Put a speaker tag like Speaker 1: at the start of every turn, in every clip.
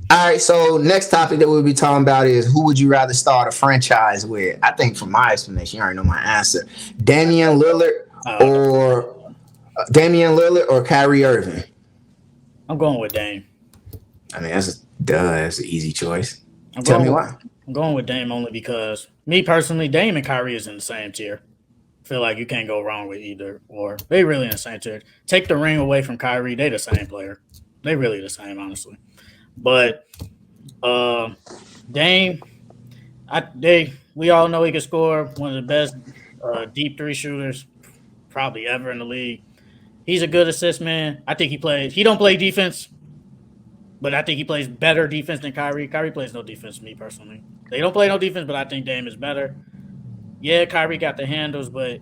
Speaker 1: All right, so next topic that we'll be talking about is who would you rather start a franchise with? I think from my explanation, you already know my answer. Damian Lillard
Speaker 2: Okay.
Speaker 1: or Damian Lillard or Kyrie Irving.
Speaker 2: I'm going with Dame.
Speaker 1: I mean, that's an easy choice.
Speaker 2: I'm
Speaker 1: Tell
Speaker 2: going
Speaker 1: me
Speaker 2: with
Speaker 1: why.
Speaker 2: I'm going with Dame only because me personally, Dame and Kyrie is in the same tier. Feel like you can't go wrong with either, or they really in the same tier. Take the ring away from Kyrie, they the same player. They really the same, honestly. But uh, Dame, they we all know he can score. One of the best deep three shooters probably ever in the league. He's a good assist man. I think he plays. He don't play defense, but I think he plays better defense than Kyrie. Kyrie plays no defense. Me personally, they don't play no defense, but I think Dame is better. Yeah, Kyrie got the handles, but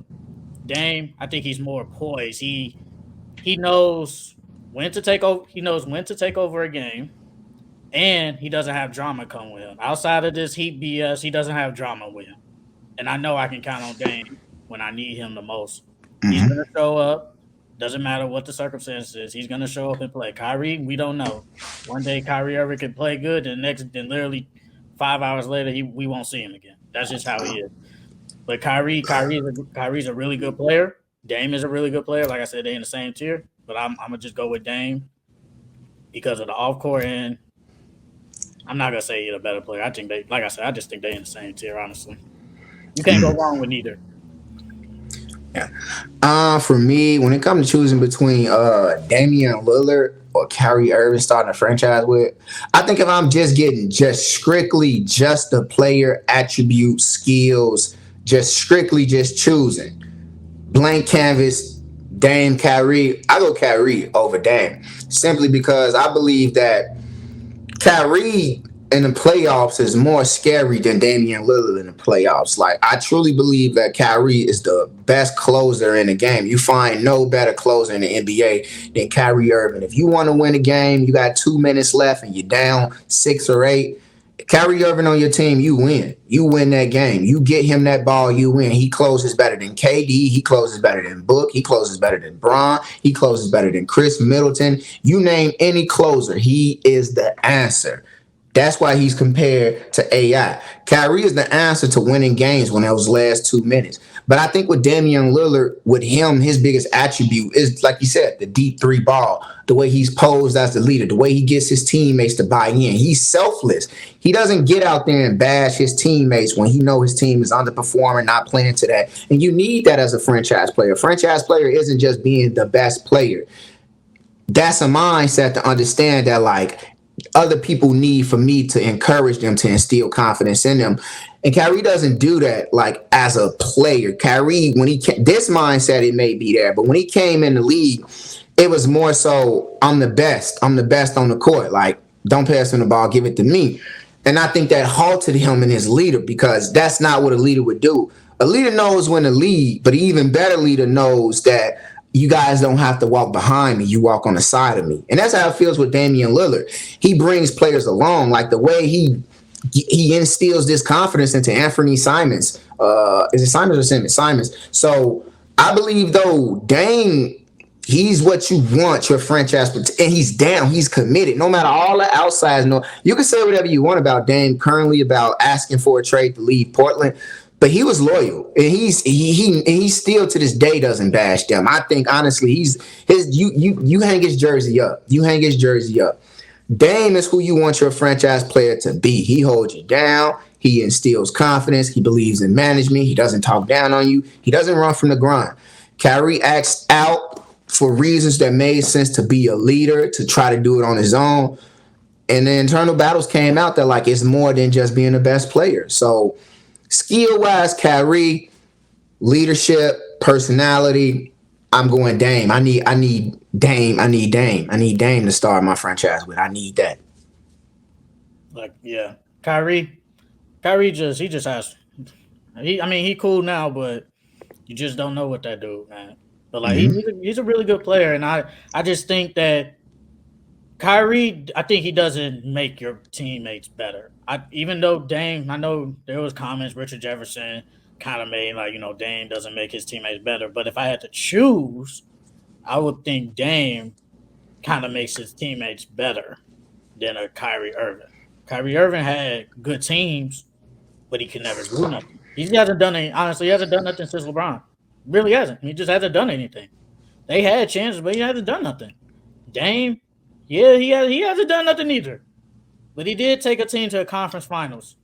Speaker 2: Dame, I think he's more poised. He knows when to take over. He knows when to take over a game, and he doesn't have drama come with him. Outside of this Heat BS, he doesn't have drama with him, and I know I can count on Dame when I need him the most. He's gonna
Speaker 1: Hmm.
Speaker 2: show up. Doesn't matter what the circumstances. He's gonna show up and play. Kyrie, we don't know. One day Kyrie Irving could play good, and then literally 5 hours later, we won't see him again. That's just how he is. But Kyrie's a really good player. Dame is a really good player. Like I said, they in the same tier. But I'm gonna just go with Dame because of the off court, and I'm not gonna say he's a better player. I think they, like I said, I just think they in the same tier. Honestly, you can't go wrong with neither.
Speaker 1: Yeah. For me, when it comes to choosing between Damian Lillard or Kyrie Irving starting a franchise with, I think if I'm just getting just strictly just the player attribute skills, just strictly just choosing blank canvas, Dame Kyrie, I go Kyrie over Dame simply because I believe that Kyrie in the playoffs is more scary than Damian Lillard in the playoffs. Like I truly believe that Kyrie is the best closer in the game. You find no better closer in the NBA than Kyrie Irving. If you want to win a game, you got 2 minutes left and you're down 6 or 8. Kyrie Irving on your team, you win. You win that game. You get him that ball, you win. He closes better than KD. He closes better than Book. He closes better than Bron. He closes better than Chris Middleton. You name any closer, he is the answer. That's why he's compared to AI. Kyrie is the answer to winning games when those last 2 minutes. But I think with Damian Lillard, with him, his biggest attribute is, like you said, the deep three ball, the way he's posed as the leader, the way he gets his teammates to buy in. He's selfless. He doesn't get out there and bash his teammates when he know his team is underperforming, not playing to that. And you need that as a franchise player. A franchise player isn't just being the best player. That's a mindset to understand that like other people need for me to encourage them to instill confidence in them. And Kyrie doesn't do that like as a player. Kyrie, when this mindset, it may be there, but when he came in the league, it was more so I'm the best. I'm the best on the court. Like don't pass him the ball, give it to me. And I think that halted him in his leader because that's not what a leader would do. A leader knows when to lead, but an even better leader knows that you guys don't have to walk behind me. You walk on the side of me. And that's how it feels with Damian Lillard. He brings players along. Like the way he instills this confidence into Anthony Simons. Is it Simons or Simmons? Simons. So I believe though Dame, he's what you want your franchise, and he's down. He's committed. No matter all the outsides, no, you can say whatever you want about Dame currently about asking for a trade to leave Portland, but he was loyal, and he still to this day doesn't bash them. I think honestly, he's his you hang his jersey up. You hang his jersey up. Dame is who you want your franchise player to be. He holds you down. He instills confidence. He believes in management. He doesn't talk down on you. He doesn't run from the grind. Kyrie acts out for reasons that made sense to be a leader, to try to do it on his own. And the internal battles came out that like it's more than just being the best player. So skill wise, Kyrie, leadership, personality, I'm going Dame. I need Dame. I need Dame to start my franchise with. I need that.
Speaker 2: Like, yeah, Kyrie he just has I mean, he cool now, but you just don't know what that dude, man. But like, he's a really good player, and I just think that Kyrie, I think he doesn't make your teammates better. Even though Dame, I know there was comments Richard Jefferson kind of made like Dame doesn't make his teammates better, but if I had to choose, I would think Dame kind of makes his teammates better. than a Kyrie Irving. Kyrie Irving had good teams, but he could never do nothing. He hasn't done any. Honestly, he hasn't done nothing since LeBron. Really hasn't. He just hasn't done anything. They had chances, but he hasn't done nothing. Dame, yeah, he hasn't done nothing either. But he did take a team to a conference finals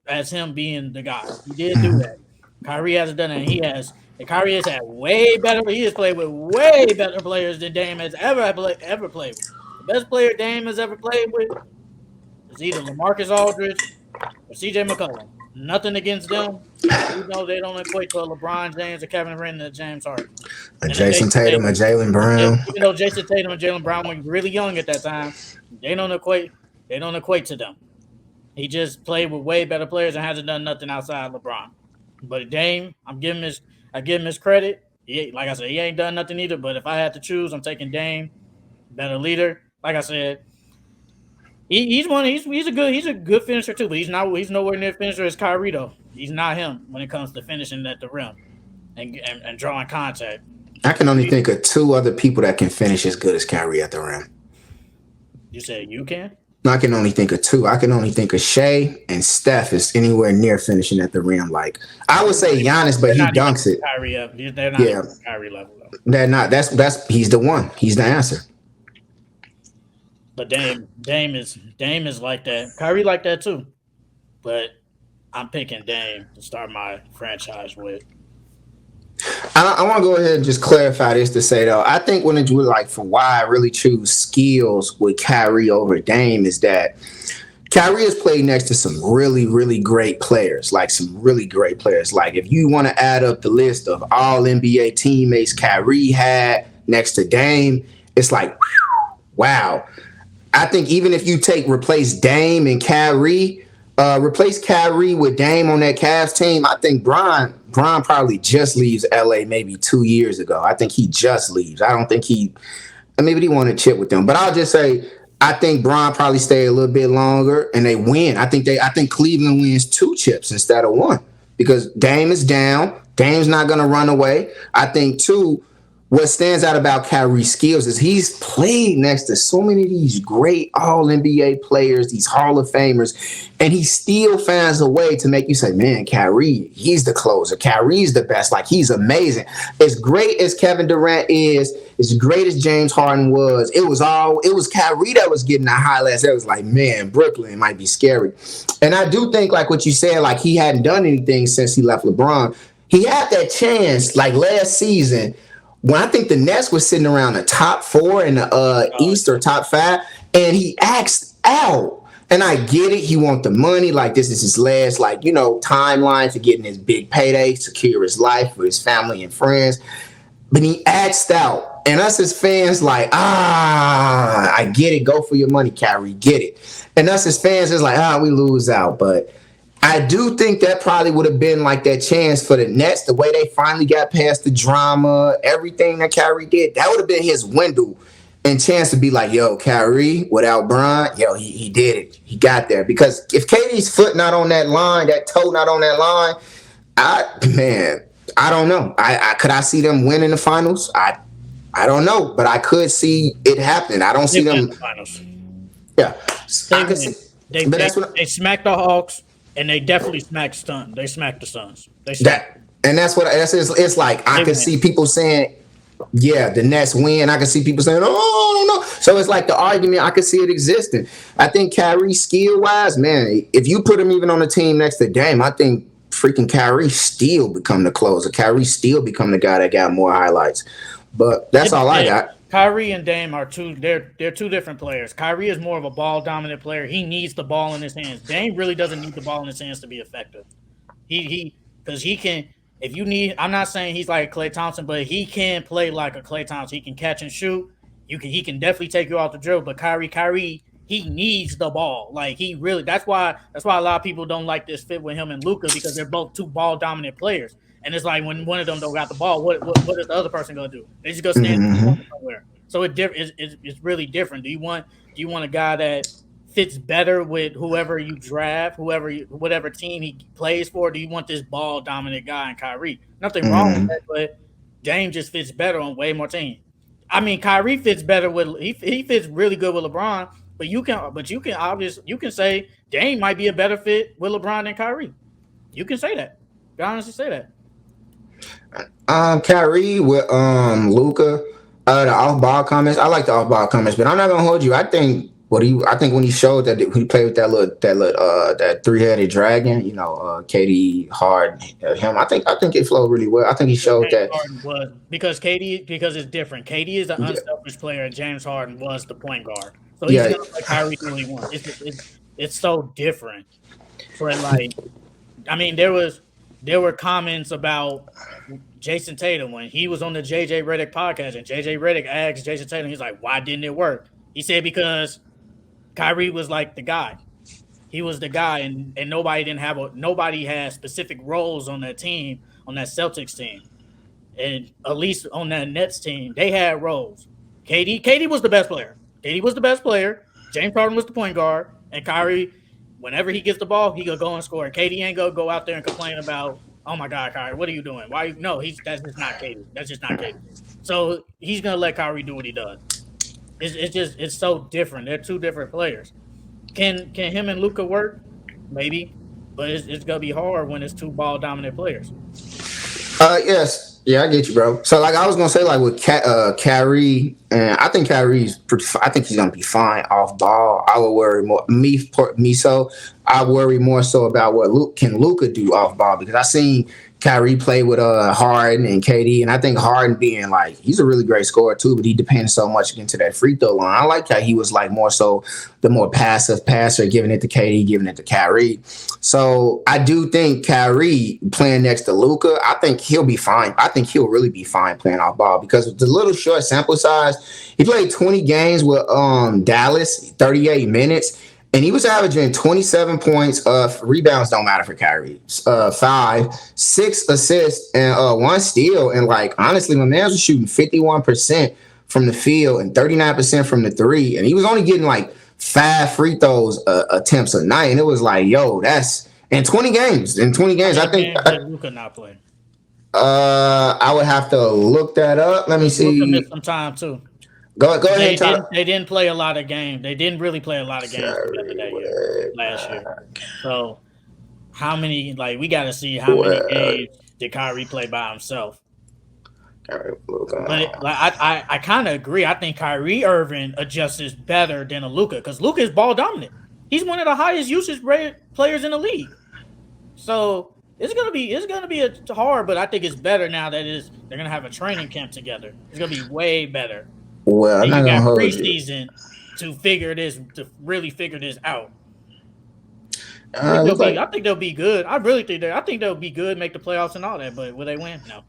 Speaker 2: as him being the guy. He did do that. Kyrie hasn't done it. And Kyrie has had way better. He has played with way better players than Dame has ever played with. The best player Dame has ever played with is either LaMarcus Aldridge or CJ McCollum. Nothing against them. You know they don't equate to a LeBron James or Kevin Durant or James Harden.
Speaker 1: A Jason Tatum, a Jalen Brown.
Speaker 2: Even though Jason Tatum and Jalen Brown were really young at that time, they don't equate to them. He just played with way better players and hasn't done nothing outside LeBron. But Dame, I give him his credit. Like I said, he ain't done nothing either. But if I had to choose, I'm taking Dame, better leader. Like I said, he's a good finisher too. But he's nowhere near finisher as Kyrie though. He's not him when it comes to finishing at the rim and drawing contact.
Speaker 1: I can only think of two other people that can finish as good as Kyrie at the rim.
Speaker 2: You said you can?
Speaker 1: No, I can only think of two. I can only think of Shea and Steph is anywhere near finishing at the rim. Like I would say Giannis, but he dunks it.
Speaker 2: Kyrie up. They're not even Kyrie level though.
Speaker 1: They're not. That's he's the one. He's the answer.
Speaker 2: But Dame is like that. Kyrie like that too. But I'm picking Dame to start my franchise with.
Speaker 1: I want to go ahead and just clarify this to say though, I think when it's like for why I really choose skills with Kyrie over Dame is that Kyrie has played next to some really, really great players, like some really great players. Like if you want to add up the list of all NBA teammates Kyrie had next to Dame, it's like, wow. I think even if you replace Dame and Kyrie, replace Kyrie with Dame on that Cavs team, I think Bron probably just leaves LA maybe 2 years ago. I think he just leaves. I don't think maybe he wanted to chip with them. But I'll just say I think Bron probably stay a little bit longer and they win. I think Cleveland wins 2 chips instead of 1 because Dame is down. Dame's not going to run away. I think 2, what stands out about Kyrie's skills is he's played next to so many of these great all-NBA players, these Hall of Famers, and he still finds a way to make you say, man, Kyrie, he's the closer. Kyrie's the best. Like, he's amazing. As great as Kevin Durant is, as great as James Harden was, it was Kyrie that was getting the highlights. It was like, man, Brooklyn might be scary. And I do think, like what you said, like he hadn't done anything since he left LeBron. He had that chance, like last season, when I think the Nets was sitting around the top 4 in the East or top 5, and he asked out. And I get it. He wants the money. Like, this is his last, timeline to getting his big payday, secure his life for his family and friends. But he asked out. And us as fans, I get it. Go for your money, Kyrie. Get it. And us as fans, it's like, we lose out. But I do think that probably would have been like that chance for the Nets, the way they finally got past the drama, everything that Kyrie did. That would have been his window and chance to be like, yo, Kyrie, without Bron, he did it. He got there. Because if KD's foot not on that line, that toe not on that line, I don't know. Could I see them winning the finals? I don't know, but I could see it happening. I don't see them.
Speaker 2: The finals.
Speaker 1: Yeah.
Speaker 2: They smacked the Hawks. And they definitely smacked Suns. They smacked the Suns.
Speaker 1: It's like I could see people saying, yeah, the Nets win. I can see people saying, oh, no. So it's like the argument, I could see it existing. I think Kyrie skill-wise, man, if you put him even on the team next to Dame, I think freaking Kyrie still become the closer. Kyrie still become the guy that got more highlights. But that's all I got.
Speaker 2: Kyrie and Dame are they're 2 different players. Kyrie is more of a ball dominant player. He needs the ball in his hands. Dame really doesn't need the ball in his hands to be effective. Because he can, if you need, I'm not saying he's like Klay Thompson, but he can play like a Klay Thompson. He can catch and shoot. He can definitely take you off the dribble. But Kyrie, he needs the ball. Like he really, that's why a lot of people don't like this fit with him and Luka because they're both 2 ball dominant players. And it's like when one of them don't got the ball, what is the other person gonna do? They just go stand somewhere. So it's really different. Do you want a guy that fits better with whoever you draft, whatever team he plays for? Do you want this ball dominant guy in Kyrie? Nothing wrong with that, but Dame just fits better on way more teams. I mean, Kyrie fits better with he fits really good with LeBron, But you can say Dame might be a better fit with LeBron than Kyrie. You can say that. You can honestly say that.
Speaker 1: Kyrie with Luca, the off ball comments. I like the off ball comments, but I'm not gonna hold you. I think when he showed that he played with that 3-headed dragon, KD Hard him. I think it flowed really well. I think he showed
Speaker 2: James
Speaker 1: that
Speaker 2: Harden was because it's different. KD is an unselfish player, and James Harden was the point guard. So he's gonna let Kyrie do what he wants. It's so different. For like, I mean, there were comments about Jason Tatum when he was on the JJ Redick podcast, and JJ Redick asked Jason Tatum, he's like, "Why didn't it work?" He said because Kyrie was like the guy. He was the guy, and nobody had specific roles on that team, on that Celtics team, and at least on that Nets team, they had roles. KD was the best player. KD was the best player. James Harden was the point guard, and Kyrie, whenever he gets the ball, he gonna go and score. KD ain't gonna go out there and complain about, "Oh my God, Kyrie, what are you doing? Why?" No, that's just not KD. That's just not KD. So he's gonna let Kyrie do what he does. It's so different. They're two different players. Can him and Luka work? Maybe, but it's gonna be hard when it's two ball dominant players.
Speaker 1: Yes. Yeah, I get you, bro. So, like, I was gonna say, like, with Kyrie, and I think I think he's gonna be fine off ball. I would worry more. I worry more so about what Luka do off ball, because I seen Kyrie play with Harden and KD, and I think Harden being like, he's a really great scorer too, but he depends so much into that free throw line. I like how he was like more so the more passive passer, giving it to KD, giving it to Kyrie. So I do think Kyrie playing next to Luka, I think he'll be fine. I think he'll really be fine playing off ball, because with the little short sample size, he played 20 games with Dallas, 38 minutes. And he was averaging 27 points. Rebounds don't matter for Kyrie. 5, 6 assists, and 1 steal. And, like, honestly, my man was shooting 51% from the field and 39% from the three. And he was only getting, like, 5 free throws attempts a night. And it was like, yo, that's in 20 games. In 20 games, I think
Speaker 2: Luka not playing.
Speaker 1: I would have to look that up. Let me see.
Speaker 2: Luka missed some time too.
Speaker 1: Go ahead.
Speaker 2: They didn't play a lot of games. They didn't really play a lot of games together that year, last year. So how many? Like, we got to see how many games did Kyrie play by himself. But I kind of agree. I think Kyrie Irving adjusts better than a Luka, because Luka is ball dominant. He's one of the highest usage rate players in the league. So it's gonna be hard, but I think it's better now that they're gonna have a training camp together. It's gonna be way better.
Speaker 1: Well, I'm not gonna hold
Speaker 2: preseason to really figure this out. I think they'll be good. I think they'll be good, make the playoffs and all that. But will they win? No.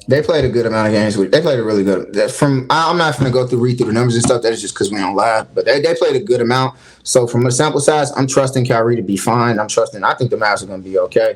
Speaker 1: They played a good amount of games. They played a really good. I'm not going to read through the numbers and stuff. That is just because we don't live. But they played a good amount. So from a sample size, I'm trusting Kyrie to be fine. I think the Mavs are going to be okay.